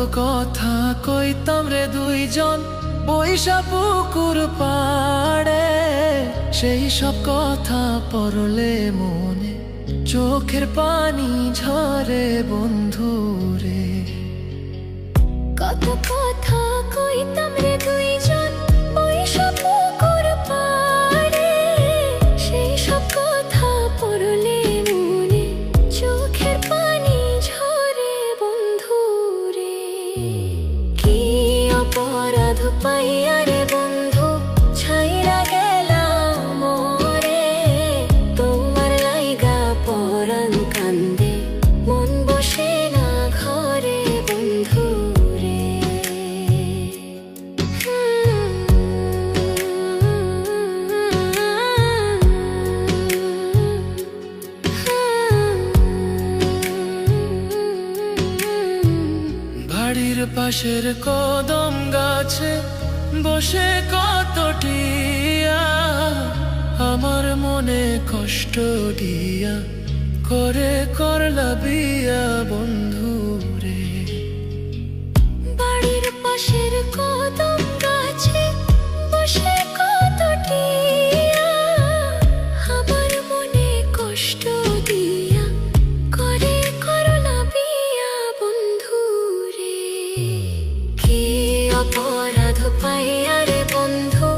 কথা কইতাম রে দুইজন বৈশা পুকুর পাড়ে, সেই সব কথা পড়লে মনে চোখের পানি ঝরে বন্ধু রে। কত কথা কইতাম রে দুইজন বৈশা পুকুর পাড়ে, সেই সব কথা পড়লে মনে চোখের পানি ঝরে বন্ধু রে। কি অপরাধ পাইয়া রে বন্ধু ছাইরা গেলাম মোরে, তোমার লাইগা পরাণ কান্দে মন বসে না ঘরে বন্ধু রে। বাড়ির পাশের কদম গাছে বসে কত টিয়া, আমার মনে কষ্ট দিয়া করে করলা বিয়া বন্ধু রে। বাড়ির পাশের কদম গাছে বসে কত টিয়া, আমার মনে কষ্ট দিয়া করে করলা বিয়া বন্ধু রে। কি অপরাধ পাইয়া রে বন্ধু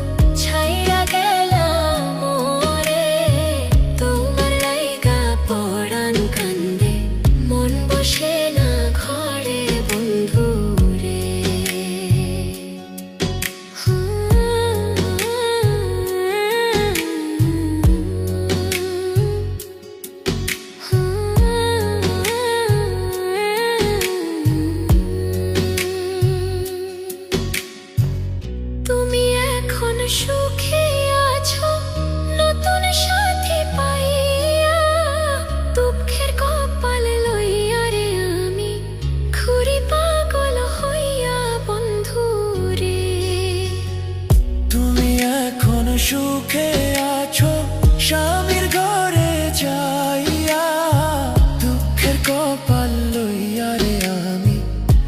ছাইরা গেলাম মোরে, তোমার লাইগা পরাণ কান্দে মন বসে না ঘরে বন্ধু রে। তুমি এখন সুখে আছো নতুন সাথী পাইয়া, দুঃখের কপাল লইয়া রে আমি ঘুরি পাগল হইয়া বন্ধু রে। তুমি এখন সুখে আছো স্বামীর ঘরে যাইয়া, দুঃখের কপাল লইয়া রে আমি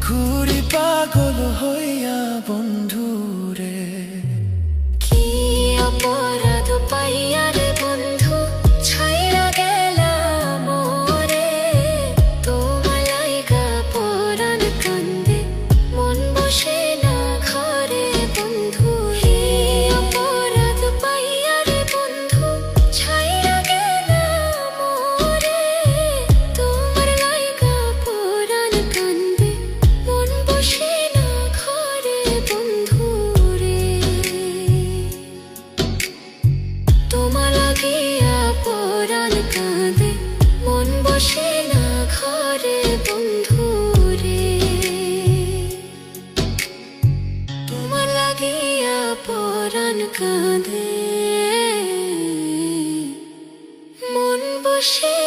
ঘুরি পাগল হইয়া বন্ধু রে। কি অপরাধ পাইয়া রে বন্ধু ছাইরা গেলাম মোরে, তোমার লাইগা পরাণ কান্দে মন বসে না ঘরে বন্ধু। কি অপরাধ পাইয়া রে বন্ধু ছাইরা গেলাম মোরে, তোমার লাইগা পরাণ কান্দে মন বসে না ঘরে বন্ধু রে। তোমার লাগিয়া পরাণ কাঁদে মন বসে না ঘরে বন্ধু রে। তোমার লাগিয়া পরাণ কাঁদে মন বসে